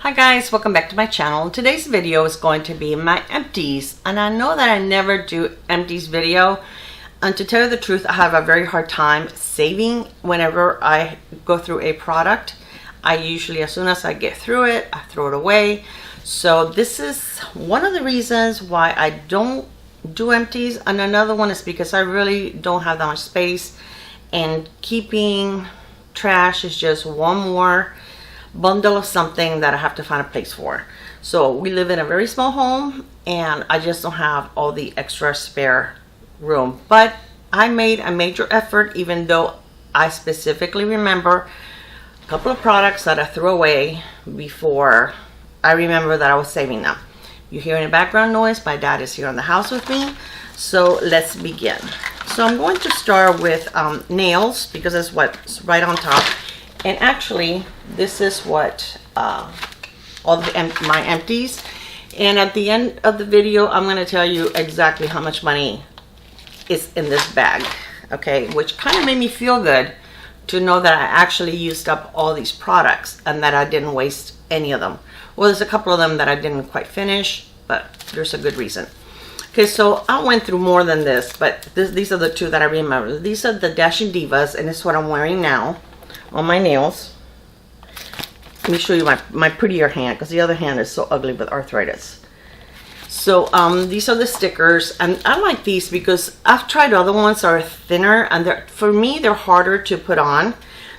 Hi guys, welcome back to my channel. Today's video is going to be my empties, and I know that I never do empties video, and to tell you the truth, I have a very hard time saving whenever I go through a product. I usually, as soon as I get through it, I throw it away. So this is one of the reasons why I don't do empties, and another one is because I really don't have that much space, and keeping trash is just one more bundle of something that I have to find a place for. So we live in a very small home and I just don't have all the extra spare room, but I made a major effort, even though I specifically remember a couple of products that I threw away before I remember that I was saving them. You hear any background noise? My dad is here in the house with me. So let's begin. So I'm going to start with nails, because that's what's right on top. And actually, this is what all my empties. And at the end of the video, I'm going to tell you exactly how much money is in this bag. Okay, which kind of made me feel good to know that I actually used up all these products and that I didn't waste any of them. Well, there's a couple of them that I didn't quite finish, but there's a good reason. Okay, so I went through more than this, but these are the two that I remember. These are the Dashing Divas, and it's what I'm wearing now on my nails. Let me show you my prettier hand, because the other hand is so ugly with arthritis. So these are the stickers, and I like these because I've tried other ones that are thinner, and for me they're harder to put on.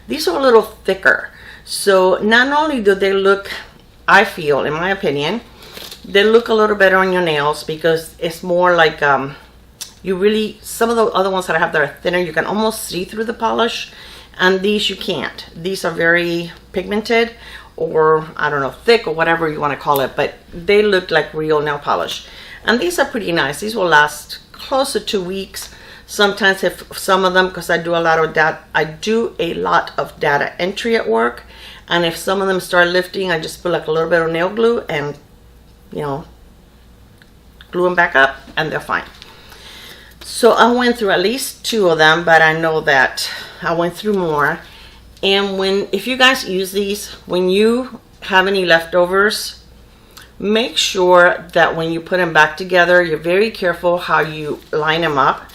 These are a little thicker, so not only do they look, I feel, in my opinion, they look a little better on your nails, because it's more like you really, some of the other ones that I have that are thinner, you can almost see through the polish. And these you can't. These are very pigmented, or I don't know, thick, or whatever you want to call it, but they look like real nail polish. And these are pretty nice. These will last close to 2 weeks. Sometimes, if some of them, because I do a lot of data entry at work, and if some of them start lifting, I just put like a little bit of nail glue and, you know, glue them back up, and they're fine. So I went through at least 2 of them, but I know that I went through more. And if you guys use these, when you have any leftovers, make sure that when you put them back together, you're very careful how you line them up.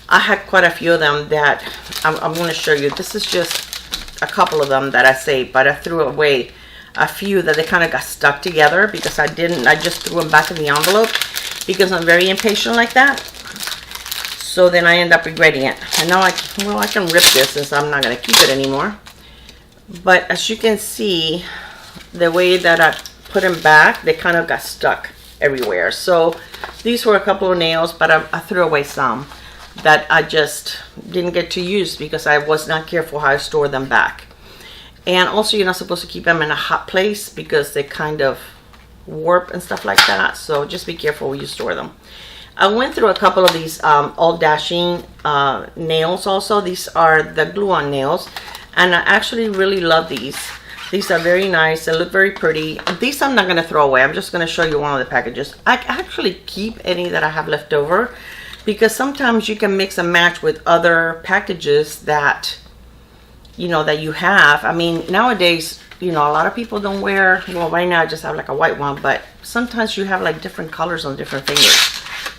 I had quite a few of them that I'm going to show you. This is just a couple of them that I saved, but I threw away a few that they kind of got stuck together because I just threw them back in the envelope because I'm very impatient like that. So then I end up regretting it. And now I can rip this since I'm not going to keep it anymore. But as you can see, the way that I put them back, they kind of got stuck everywhere. So these were a couple of nails, but I threw away some that I just didn't get to use because I was not careful how I stored them back. And also, you're not supposed to keep them in a hot place because they kind of warp and stuff like that. So just be careful when you store them. I went through a couple of these all dashing nails also. These are the glue-on nails, and I actually really love these. These are very nice. They look very pretty. These I'm not going to throw away. I'm just going to show you one of the packages. I actually keep any that I have left over because sometimes you can mix and match with other packages that, you know, that you have. I mean, nowadays, you know, a lot of people don't wear, well, right now I just have like a white one, but sometimes you have like different colors on different fingers.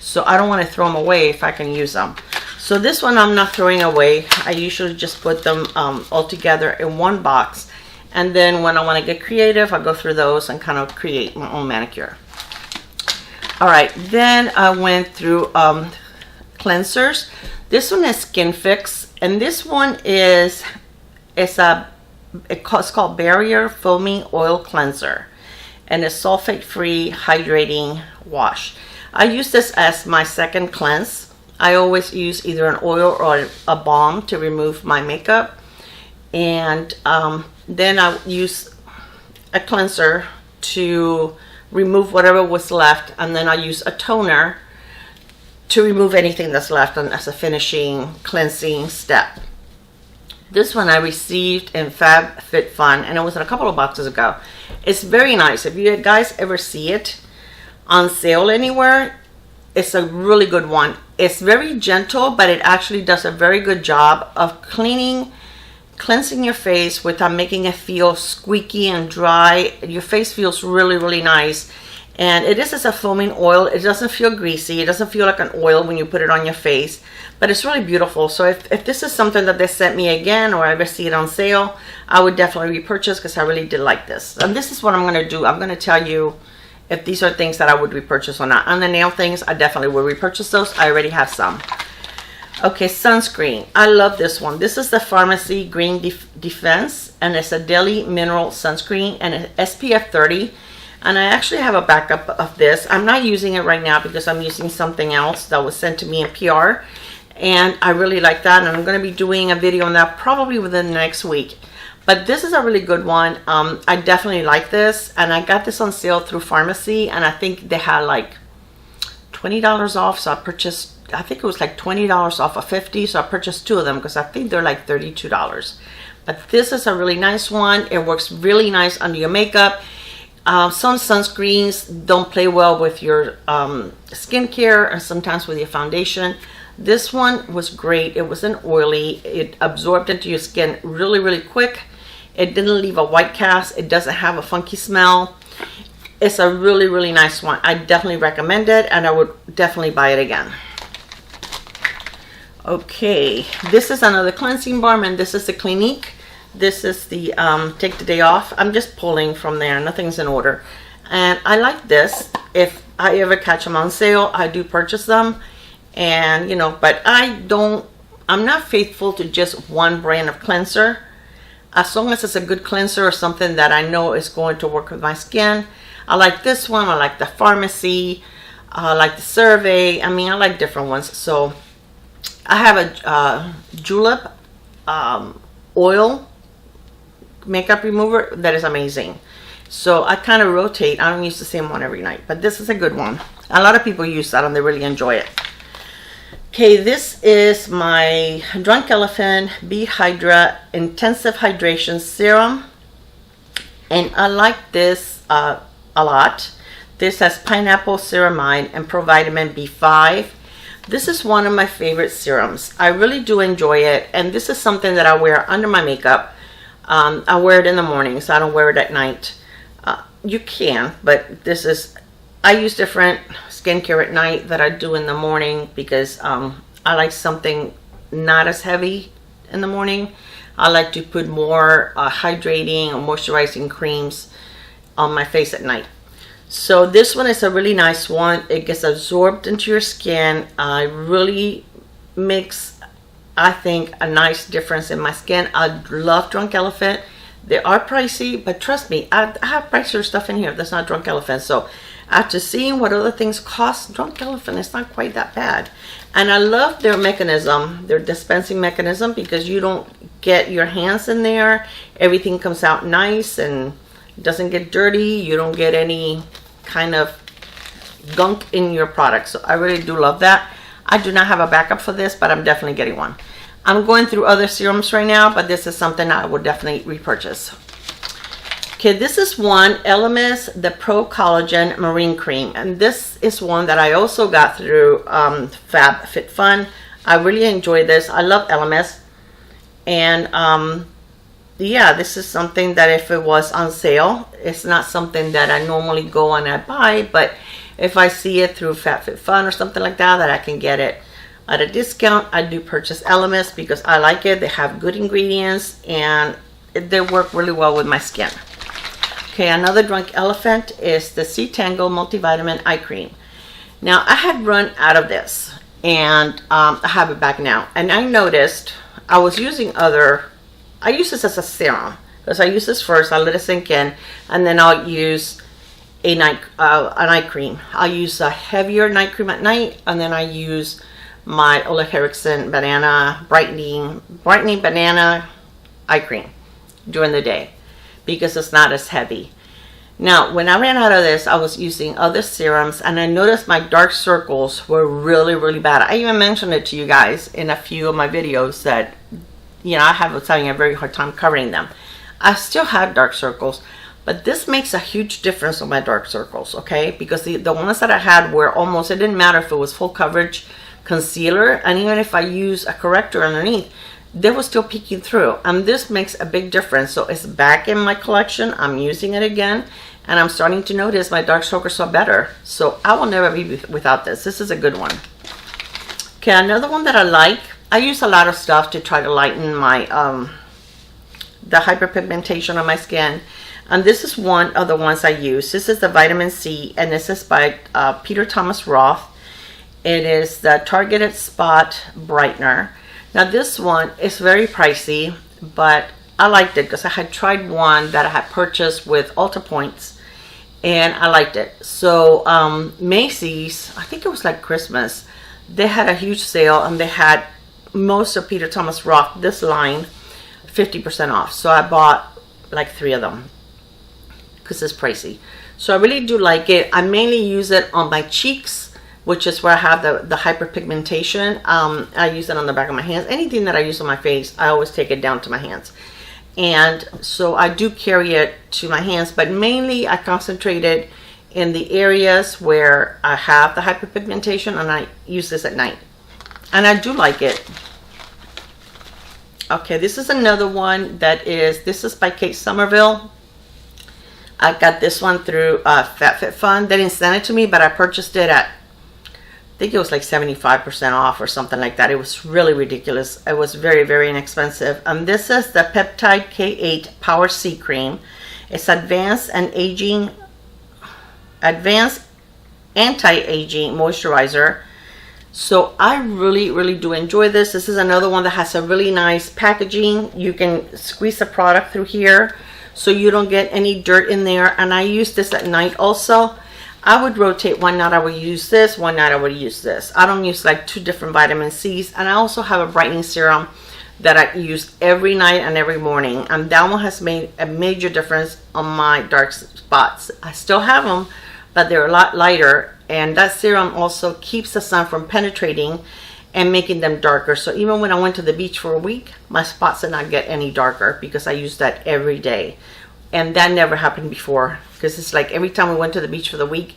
So I don't want to throw them away if I can use them. So this one I'm not throwing away. I usually just put them all together in one box. And then when I want to get creative, I go through those and kind of create my own manicure. All right, then I went through cleansers. This one is Skin Fix. And this one it's called Barrier Foaming Oil Cleanser. And it's sulfate-free hydrating wash. I use this as my second cleanse. I always use either an oil or a balm to remove my makeup. And then I use a cleanser to remove whatever was left. And then I use a toner to remove anything that's left as a finishing cleansing step. This one I received in Fab Fit Fun, and it was in a couple of boxes ago. It's very nice. If you guys ever see it on sale anywhere, it's a really good one. It's very gentle, but it actually does a very good job of cleaning cleansing your face without making it feel squeaky and dry. Your face feels really, really nice. And it is as a foaming oil. It doesn't feel greasy. It doesn't feel like an oil when you put it on your face. But it's really beautiful. So if this is something that they sent me again, or I ever see it on sale, I would definitely repurchase, because I really did like this. And this is what I'm going to do. I'm going to tell you if these are things that I would repurchase or not. On the nail things, I definitely will repurchase those. I already have some. Okay, sunscreen. I love this one. This is the Pharmacy Green Defense, and it's a daily mineral sunscreen, and it's SPF 30. And I actually have a backup of this. I'm not using it right now because I'm using something else that was sent to me in PR. And I really like that. And I'm going to be doing a video on that probably within the next week. But this is a really good one. I definitely like this. And I got this on sale through Pharmacy. And I think they had like $20 off. So I purchased, I think it was like $20 off of 50. So I purchased 2 of them because I think they're like $32. But this is a really nice one. It works really nice under your makeup. Some sunscreens don't play well with your skincare, and sometimes with your foundation. This one was great. It wasn't oily. It absorbed into your skin really, really quick. It didn't leave a white cast. It doesn't have a funky smell. It's a really, really nice one. I definitely recommend it, and I would definitely buy it again. Okay, this is another cleansing balm, and this is the Clinique. This is the Take the Day Off. I'm just pulling from there. Nothing's in order. And I like this. If I ever catch them on sale, I do purchase them. And, you know, but I'm not faithful to just one brand of cleanser. As long as it's a good cleanser or something that I know is going to work with my skin. I like this one. I like the Pharmacy. I like the Survey. I mean, I like different ones. So I have a julep oil makeup remover that is amazing. So I kind of rotate. I don't use the same one every night, but this is a good one. A lot of people use that and they really enjoy it. Okay, this is my Drunk Elephant Bee Hydra Intensive Hydration Serum, and I like this a lot. This has pineapple ceramide and provitamin B5. This is one of my favorite serums. I really do enjoy it, and this is something that I wear under my makeup. I wear it in the morning, so I don't wear it at night. You can, but this is, I use different skincare at night that I do in the morning because I like something not as heavy in the morning. I like to put more hydrating or moisturizing creams on my face at night. So this one is a really nice one. It gets absorbed into your skin. It really makes, I think, a nice difference in my skin. I love Drunk Elephant. They are pricey, but trust me, I have pricier stuff in here that's not Drunk Elephant. So after seeing what other things cost, Drunk Elephant is not quite that bad. And I love their mechanism, their dispensing mechanism, because you don't get your hands in there. Everything comes out nice and doesn't get dirty. You don't get any kind of gunk in your product. So I really do love that. I do not have a backup for this, but I'm definitely getting one. I'm going through other serums right now, but this is something I would definitely repurchase. Okay, this is one, Elemis, the Pro Collagen Marine Cream. And this is one that I also got through Fab Fit Fun. I really enjoy this. I love Elemis. And yeah, this is something that if it was on sale, it's not something that I normally go and I buy, but if I see it through Fab Fit Fun or something like that, that I can get it at a discount, I do purchase Elemis because I like it. They have good ingredients and they work really well with my skin. Okay, another Drunk Elephant is the C-Tangle Multivitamin Eye Cream. Now, I had run out of this and I have it back now. And I noticed I was using I use this as a serum because I use this first, I let it sink in, and then I'll use an eye cream. I'll use a heavier night cream at night, and then I use my Ole Henriksen Banana Brightening Banana Eye Cream during the day because it's not as heavy. Now, when I ran out of this, I was using other serums, and I noticed my dark circles were really, really bad. I even mentioned it to you guys in a few of my videos that, you know, I was having a very hard time covering them. I still have dark circles, but this makes a huge difference on my dark circles, okay? Because the ones that I had were almost, it didn't matter if it was full coverage concealer, and even if I use a corrector underneath, they were still peeking through, and this makes a big difference. So it's back in my collection. I'm using it again, and I'm starting to notice my dark circles are better. So I will never be without this. This is a good one. Okay, another one that I like. I use a lot of stuff to try to lighten my the hyperpigmentation on my skin, and this is one of the ones I use. This is the vitamin C, and this is by Peter Thomas Roth. It is the Targeted Spot Brightener. Now this one is very pricey, but I liked it because I had tried one that I had purchased with Ulta points, and I liked it. So Macy's, I think it was like Christmas, they had a huge sale, and they had most of Peter Thomas Roth, this line, 50% off. So I bought like 3 of them because it's pricey. So I really do like it. I mainly use it on my cheeks, which is where I have the hyperpigmentation. I use it on the back of my hands. Anything that I use on my face, I always take it down to my hands. And so I do carry it to my hands, but mainly I concentrate it in the areas where I have the hyperpigmentation, and I use this at night. And I do like it. Okay, this is another one that is, this is by Kate Somerville. I got this one through Fab Fit Fun. They didn't send it to me, but I purchased it at, I think it was like 75% off or something like that. It was really ridiculous. It was very, very inexpensive. This is the Peptide K8 Power C Cream. It's advanced anti-aging moisturizer. So I really, really do enjoy this. This is another one that has a really nice packaging. You can squeeze the product through here so you don't get any dirt in there. And I use this at night also. I would rotate. One night I would use this, one night I would use this. I don't use like 2 different vitamin C's. And I also have a brightening serum that I use every night and every morning. And that one has made a major difference on my dark spots. I still have them, but they're a lot lighter. And that serum also keeps the sun from penetrating and making them darker. So even when I went to the beach for a week, my spots did not get any darker because I use that every day. And that never happened before, because it's like every time we went to the beach for the week,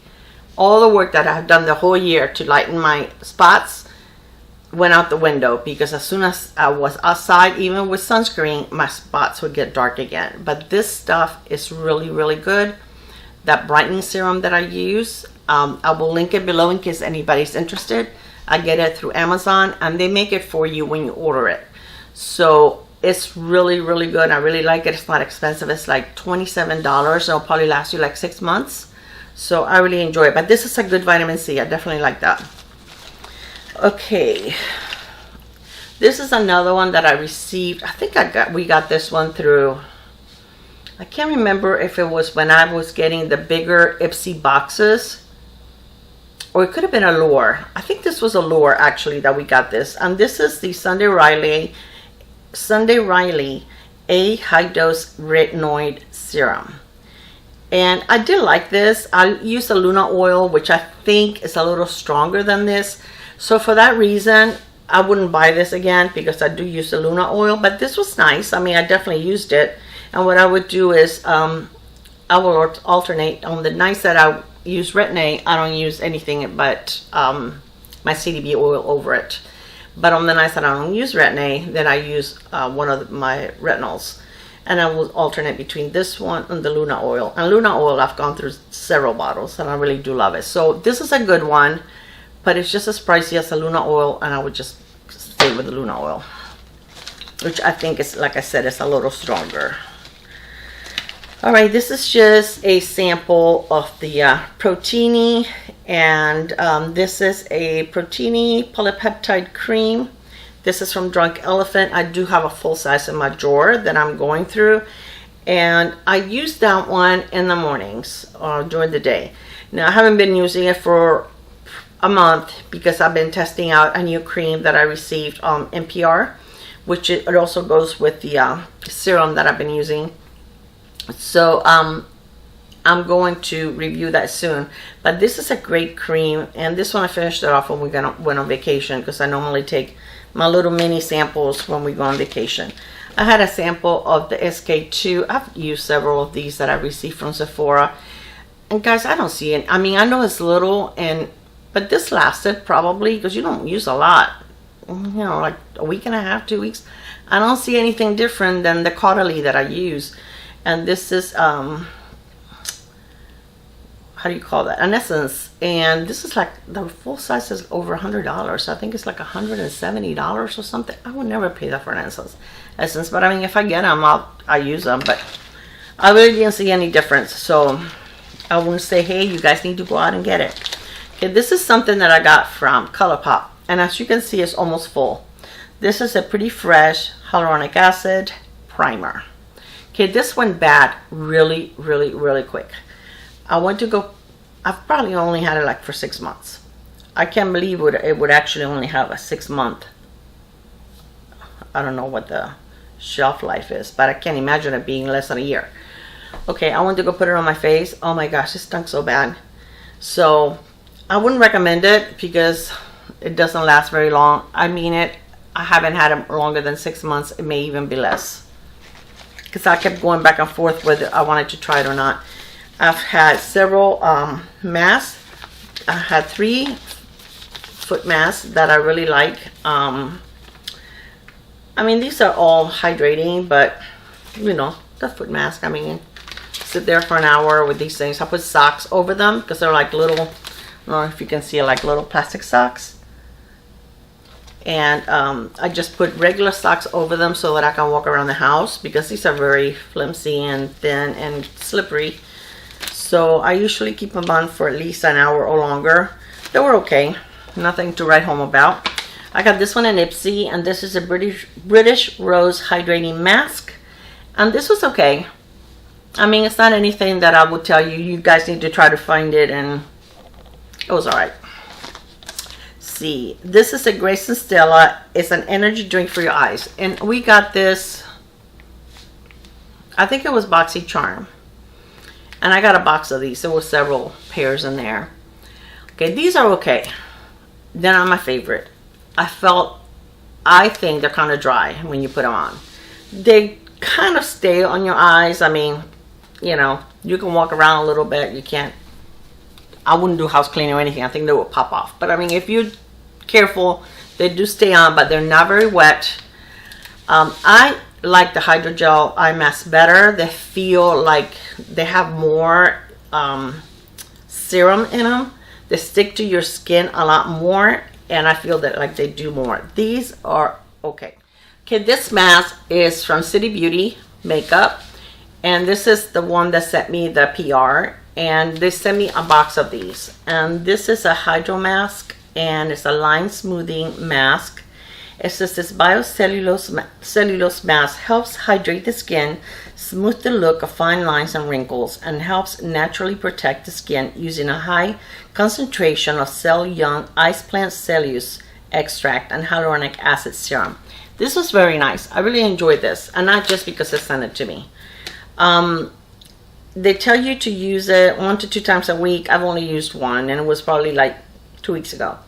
all the work that I have done the whole year to lighten my spots went out the window, because as soon as I was outside, even with sunscreen, my spots would get dark again. But this stuff is really, really good. That brightening serum that I use, I will link it below in case anybody's interested. I get it through Amazon, and they make it for you when you order it. So it's really, really good. I really like it. It's not expensive. It's like $27. It'll probably last you like 6 months. So I really enjoy it. But this is a good vitamin C. I definitely like that. Okay. This is another one that I received. I think we got this one through, I can't remember if it was when I was getting the bigger Ipsy boxes, or it could have been a Allure. I think this was a Allure actually that we got this. And this is the Sunday Riley A High Dose Retinoid Serum. And I did like this. I used the Luna oil, which I think is a little stronger than this. So for that reason, I wouldn't buy this again, because I do use the Luna oil. But this was nice. I mean, I definitely used it. And what I would do is I will alternate. On the nights that I use Retin A, I don't use anything but my CDB oil over it. But on the nights that I don't use Retin A, then I use one of my retinols. And I will alternate between this one and the Luna oil. And Luna oil, I've gone through several bottles, and I really do love it. So this is a good one, but it's just as pricey as the Luna oil, and I would just stay with the Luna oil, which I think is, like I said, is a little stronger. All right, this is just a sample of the Protini, and this is a Protini polypeptide cream. This is from Drunk Elephant. I do have a full size in my drawer that I'm going through, and I use that one in the mornings or during the day. Now I haven't been using it for a month because I've been testing out a new cream that I received on NPR, which it also goes with the serum that I've been using. So I'm going to review that soon. But this is a great cream, and this one I finished it off when we went on vacation, because I normally take my little mini samples when we go on vacation. I had a sample of the SK2. I've used several of these that I received from Sephora. And guys, I don't see it. I mean, I know it's little, but this lasted probably, because you don't use a lot. like a week and a half, 2 weeks. I don't see anything different than the quaterly that I use. And this is how do you call that, an essence, and this is like the full size is over $100. I think it's like $170 or something. I would never pay that for an essence, but I mean, if I get them, I use them. But I really didn't see any difference, so I wouldn't say, hey, you guys need to go out and get it. Okay, this is something that I got from Colourpop, and as you can see, it's almost full. This is a pretty fresh hyaluronic acid primer. Okay, this went bad really quick. I went to go, I've probably only had it like for 6 months. I can't believe it would actually only have a 6 month. I don't know what the shelf life is, but I can't imagine it being less than a year. Okay, I went to go put it on my face. Oh my gosh, it stunk so bad. So I wouldn't recommend it because it doesn't last very long. I mean it, I haven't had it longer than 6 months. It may even be less, because I kept going back and forth whether I wanted to try it or not. I've had several masks. I had 3 foot masks that I really like. I mean, these are all hydrating, but you know, the foot mask, I mean, sit there for an hour with these things. I put socks over them because they're like little, I don't know if you can see, like little plastic socks. And I just put regular socks over them so that I can walk around the house, because these are very flimsy and thin and slippery. So I usually keep them on for at least an hour or longer. They were okay, nothing to write home about. I got this one in Ipsy, and this is a British Rose Hydrating Mask. And this was okay. I mean, it's not anything that I would tell you, you guys need to try to find it, and it was alright. See, this is a Grace and Stella. It's an energy drink for your eyes. And we got this, I think it was Boxycharm. And I got a box of these. There were several pairs in there. Okay, these are okay. They're not my favorite. I think they're kind of dry when you put them on. They kind of stay on your eyes. I mean, you know, you can walk around a little bit. You can't, I wouldn't do house cleaning or anything. I think they would pop off. But I mean, if you're careful, they do stay on, but they're not very wet. I like the hydrogel eye mask better. They feel like they have more serum in them. They stick to your skin a lot more, and I feel that like they do more. These are okay. Okay, this mask is from City Beauty Makeup, and this is the one that sent me the PR, and they sent me a box of these. And this is a hydro mask, and it's a line smoothing mask. It says this biocellulose mask helps hydrate the skin, smooth the look of fine lines and wrinkles, and helps naturally protect the skin using a high concentration of cell young ice plant cellulose extract and hyaluronic acid serum. This was very nice. I really enjoyed this, and not just because they sent it to me. They tell you to use it 1 to 2 times a week. I've only used one, and it was probably like 2 weeks ago.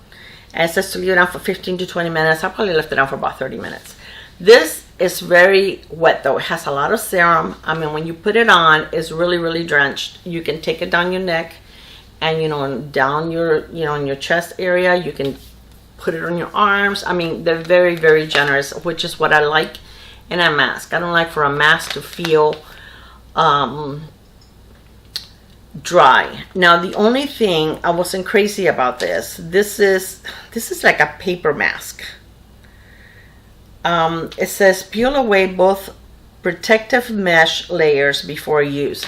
And it says to leave it on for 15 to 20 minutes. I probably left it on for about 30 minutes. This is very wet though. It has a lot of serum. I mean, when you put it on, it's really drenched. You can take it down your neck, and you know, down your, you know, in your chest area. You can put it on your arms. I mean, they're very generous, which is what I like in a mask. I don't like for a mask to feel dry. Now, the only thing, I wasn't crazy about this. This is like a paper mask. It says peel away both protective mesh layers before use.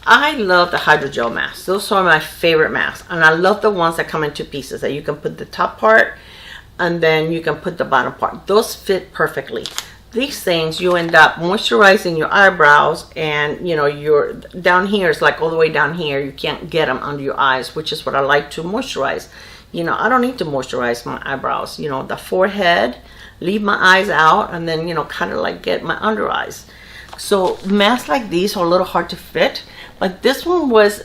I love the hydrogel masks. Those are my favorite masks, and I love the ones that come in 2 pieces, that you can put the top part and then you can put the bottom part. Those fit perfectly. These things, you end up moisturizing your eyebrows, and you know, your down here is like all the way down here. You can't get them under your eyes, which is what I like to moisturize. You know, I don't need to moisturize my eyebrows. You know, the forehead, leave my eyes out, and then, you know, kind of like get my under eyes. So masks like these are a little hard to fit, but this one was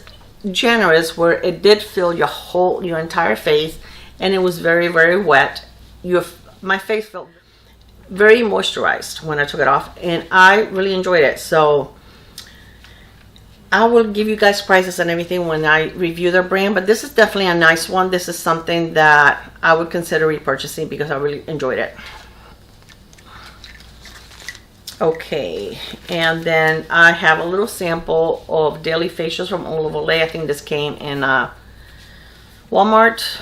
generous, where it did fill your entire face, and it was very wet. My face felt very moisturized when I took it off, and I really enjoyed it. So I will give you guys prices and everything when I review their brand, but this is definitely a nice one. This is something that I would consider repurchasing because I really enjoyed it. Okay, and then I have a little sample of daily facials from Olive Olay. I think this came in a Walmart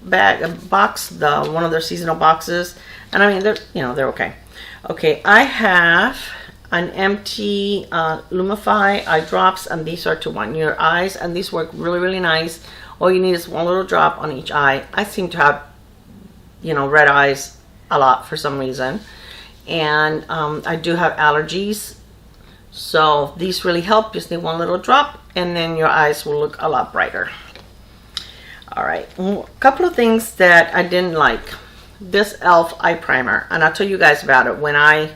box, one of their seasonal boxes, and I mean they're okay. Okay, I have an empty Lumify eye drops, and these are to on your eyes, and these work really nice. All you need is one little drop on each eye. I seem to have red eyes a lot for some reason, and I do have allergies, so these really help. Just need one little drop and then your eyes will look a lot brighter. All right, a couple of things that I didn't like. This e.l.f. eye primer, and I'll tell you guys about it when I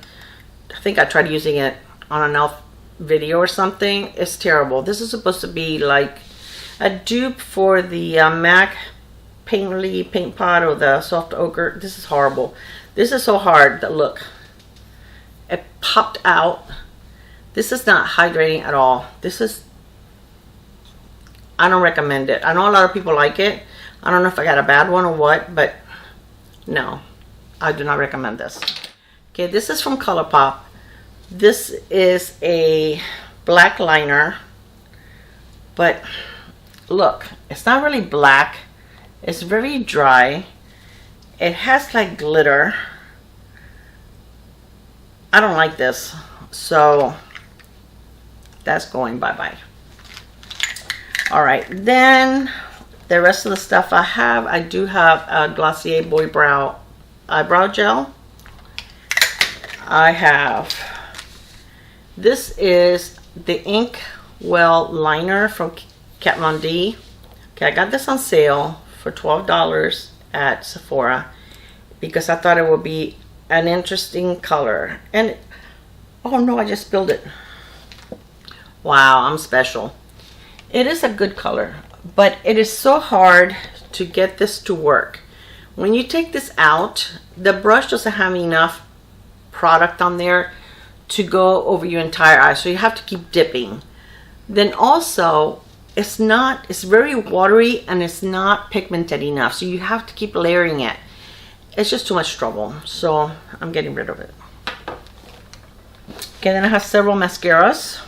think I tried using it on an e.l.f. video or something. It's terrible. This is supposed to be like a dupe for the MAC Painterly Paint Pot or the Soft Ochre. This is horrible. This is so hard to look. It popped out. This is not hydrating at all. I don't recommend it. I know a lot of people like it. I don't know if I got a bad one or what, but no, I do not recommend this. Okay, this is from Colourpop. This is a black liner, but look, it's not really black. It's very dry. It has like glitter. I don't like this, so that's going bye-bye. All right, then the rest of the stuff I do have a Glossy Boy Brow Eyebrow Gel. I have, this is the Ink Well Liner from Kat Von D. Okay, I got this on sale for $12 at Sephora because I thought it would be an interesting color. And oh no, I just spilled it. Wow, I'm special. It is a good color, but it is so hard to get this to work. When you take this out, the brush doesn't have enough product on there to go over your entire eye, so you have to keep dipping. Then also, it's very watery and it's not pigmented enough, so you have to keep layering it. It's just too much trouble, so I'm getting rid of it. Okay, then I have several mascaras.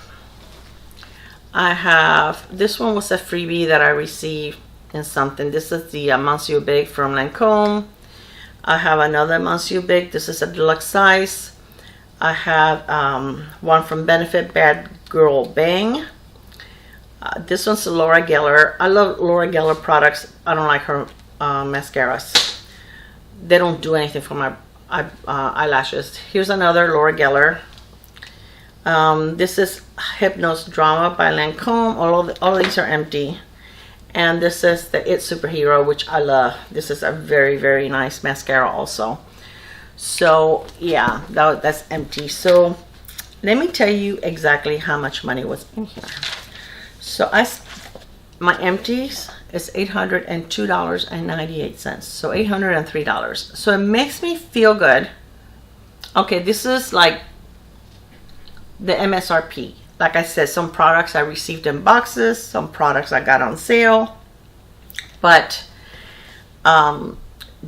I have, this one was a freebie that I received in something. This is the Monsieur Big from Lancome. I have another Monsieur Big. This is a deluxe size. I have one from Benefit, Bad Girl Bang. This one's Laura Geller. I love Laura Geller products. I don't like her mascaras. They don't do anything for my eyelashes. Here's another Laura Geller. This is Hypnose Drama by Lancome. All of these are empty. And this is the It Superhero, which I love. This is a very nice mascara also. So yeah, that's empty. So let me tell you exactly how much money was in here. So my empties is $802.98. So $803. So it makes me feel good. Okay, this is like the MSRP. Like I said, some products I received in boxes, some products I got on sale, but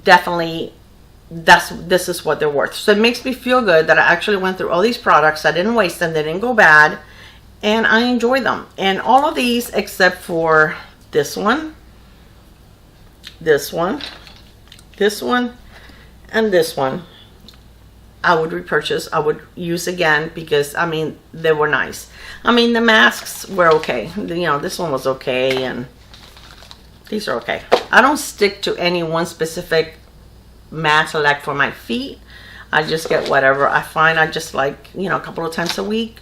definitely this is what they're worth. So it makes me feel good that I actually went through all these products. I didn't waste them, they didn't go bad, and I enjoy them. And all of these except for this one, this one, this one, and this one, I would repurchase. I would use again because I mean they were nice. I mean the masks were okay. This one was okay, and these are okay. I don't stick to any one specific mask like for my feet. I just get whatever I find. I just like a couple of times a week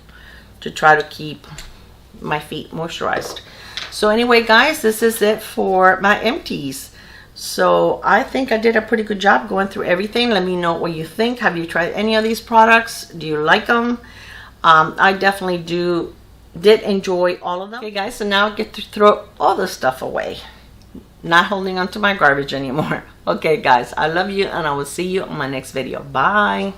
to try to keep my feet moisturized. So anyway, guys, this is it for my empties. So I think I did a pretty good job going through everything. Let me know what you think. Have you tried any of these products? Do you like them? I definitely did enjoy all of them. Okay guys, so now I get to throw all this stuff away. Not holding on to my garbage anymore. Okay guys, I love you and I will see you on my next video. Bye.